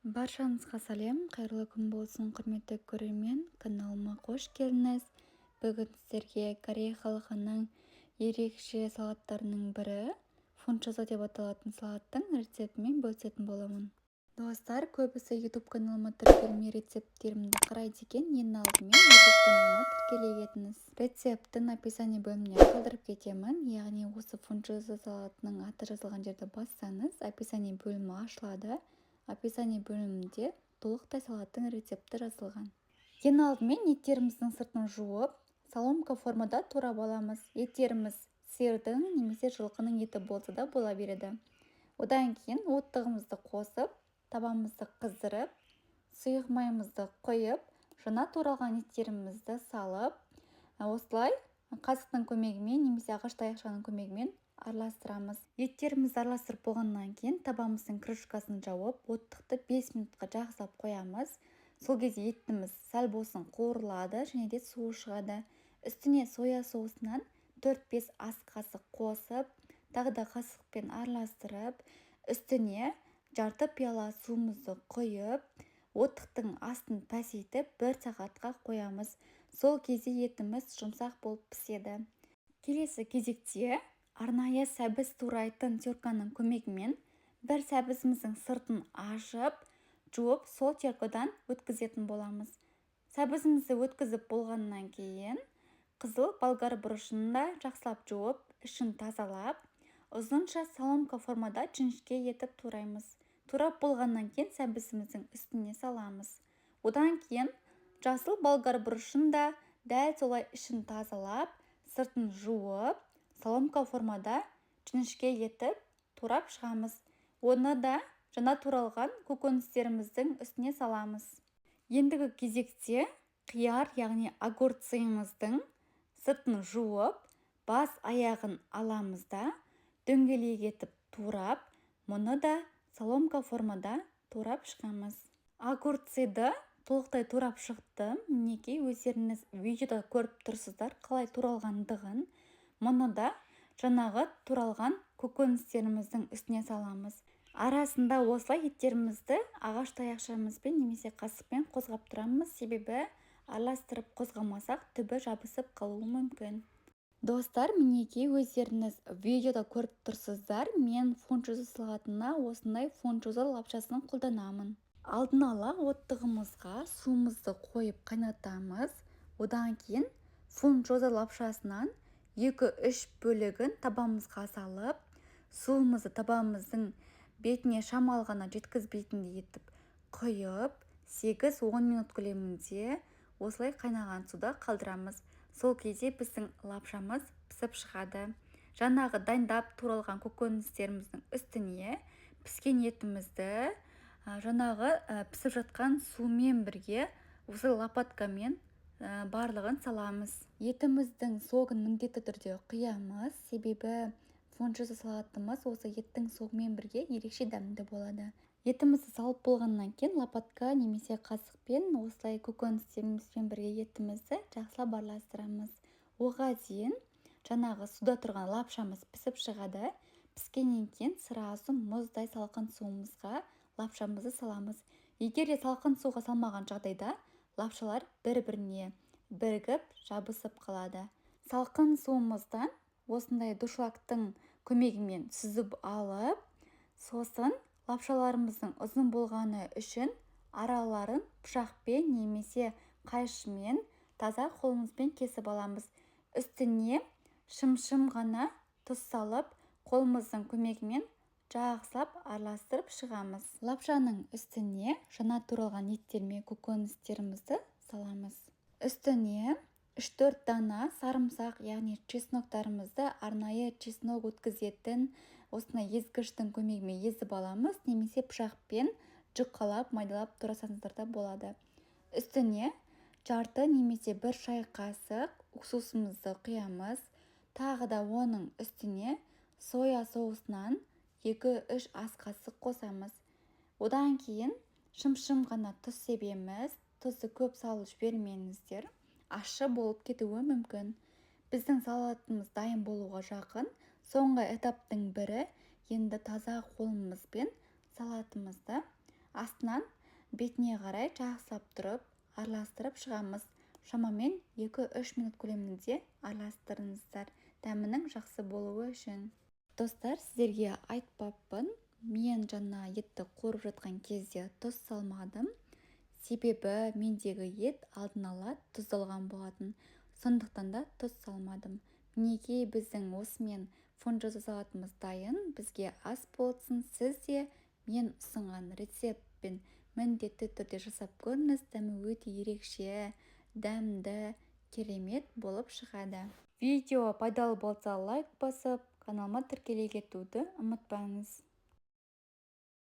Баршаңызға сәлем, қайырлы күн болсын, құрметті көрермен, каналыма қош келдіңіз. Бүгін сіздерге Корея халқының ерекше салаттарының бірі фунчоза деп аталатын салаттың рецептімен бөлісетін боламын. Достар, көбісі YouTube каналыма тіркелмей рецепттерімді қарайды екен, ең алдымен YouTube каналыма тіркеле кетіңіз. Рецептін описание бөліміне қалдырып кетемін, яғни осы фунчоза салатының аты жазылған жерді бассаңыз, описание бөлімі ашылады. Описание бөлімінде толықтай салаттың рецепті жазылған. Ең алдымен еттеріміздің сыртын жуып, соломка формада турап аламыз. Еттеріміз сиырдың немесе жылқының еті болса да бола береді. Одан кейін оттығымызды қосып, табамызды қыздырып, сұйық майымызды қойып, жаңа туралған еттерімізді салып, осылай қасықтың көмегімен немесе ағаш таяқшаның көмегімен араластырамыз. Еттерімізді араластырып болғаннан кейін табамыздың крышкасын жауып, оттықты 5 минутқа жақсылап қоямыз. Сол кезде етіміз сәл болсын қуырылады және де суы шығады. Үстіне соя соусынан 4-5 ас қасық қосып, тағы да қасықпен араластырып, үстіне жарты пиала суымызды құйып, оттықтың астын пәсейтіп 1 сағатқа қоямыз. Сол кезде етіміз жұмсақ болып піседі. Келесі кезекте арнайы сәбіз турайтын терканың көмегімен бір сәбізіміздің сыртын ашып, жуып, сол теркадан өткізетін боламыз. Сәбізімізді өткізіп болғаннан кейін қызыл болгар бұрышында жақсылап жуып, ішін тазалап, ұзынша соломка формада жіңішке етіп тураймыз. Турап болғаннан кейін сәбізіміздің үстіне саламыз. Одан кейін жасыл болгар бұрышында дәл солай ішін тазалап, сыртын жуып, соломка формада жіңішке етіп турап шығамыз. Оны да жаңа туралған көкөністеріміздің үстіне саламыз. Ендігі кезекте қияр, яғни огурцымыздың сыртын жуып, бас аяғын аламыз да дөңгелек етіп турап, мұны да соломка формада турап шығамыз. Огурцыды толықтай турап шықтым. Мінекей, өздеріңіз видеода көріп тұрсыздар қалай туралғандығын. Мұны да жаңағы туралған көкөністеріміздің үстіне саламыз. Арасында осылай еттерімізді ағаш таяқшамызбен немесе қасықпен қозғап тұрамыз, себебі араластырып қозғамасақ түбі жабысып қалуы мүмкін. Достар, мінекей, өздеріңіз видеода көріп тұрсыздар, мен фунчоза салатына осындай фунчоза лапшасын қолданамын. Алдын ала оттығымызға суымызды қойып қайнатамыз. Одан кейін фунчоза лапшасынан 2-3 бөлігін табамызға салып, суымызды табамыздың бетіне шамалы ғана жеткізбейтіндей етіп құйып, 8-10 минут көлемінде осылай қайнаған суда қалдырамыз. Сол кезде біздің лапшамыз пісіп шығады. Жаңағы дайындап туралған көкөністеріміздің үстіне піскен етімізді жаңағы пісіп жатқан сумен бірге осы лопаткамен барлығын саламыз. Етіміздің соғын міндетті түрде құямыз, себебі фунчоза салатымыз осы еттің соғымен бірге ерекше дәмді болады. Етімізді салып болғаннан кейін лопатка немесе қасықпен осылай көкөністерімізбен бірге етімізді жақсылап араластырамыз. Оған дейін жаңағы суда тұрған лапшамыз пісіп шығады. Піскеннен кейін сразу мұздай салқын суымызға лапшамызды саламыз. Егер де салқын суға салмаған жағдайда лапшалар бір-біріне бірігіп жабысып қалады. Салқын суымыздан осындай дуршлактың көмегімен сүзіп алып, сосын лапшаларымыздың ұзын болғаны үшін араларын пышақпен немесе қайшымен таза қолымызбен кесіп аламыз. Үстіне шым-шым ғана тұз салып, қолымыздың көмегімен жақсылап араластырып шығамыз. Лапшаның үстіне жаңа туралған еттер мен көкөністерімізді саламыз. Үстіне 3-4 дана сарымсақ, яғни чесноктарымызды арнайы чеснок өткізетін осындай езгіштің көмегімен езіп аламыз, немесе пышақпен жұқалап, майдалап турасаңыздар да болады. Үстіне жарты немесе 1 шай қасық уксусымызды құямыз. Тағы да оның үстіне соя соусынан 2-3 ас қасық қосамыз. Одан кейін шым-шым ғана тұз себеміз. Тұзды көп салып жібермеңіздер, ащы болып кетуі мүмкін. Біздің салатымыз дайын болуға жақын. Соңғы этаптың бірі, енді таза қолымызбен салатымызды астынан бетіне қарай жақсылап тұрып араластырып шығамыз. Шамамен 2-3 минут көлемінде араластырыңыздар, дәмінің жақсы болуы үшін. Достар, сіздерге айтпаппын, мен жаңа етті қуырып жатқан кезде тұз салмадым. Себебі мендегі ет алдын ала тұздалған болатын. Сондықтан да тұз салмадым. Мінекей біздің осымен фунчоза салатымыз дайын. Бізге ас болсын. Сіз де мен ұсынған рецептпен міндетті түрде жасап көріңіз. Дәмі өте ерекше, дәмді, керемет болып шығады. Видео пайдалы болса лайк басып, каналыма тіркеле кетуді ұмытпаңыз.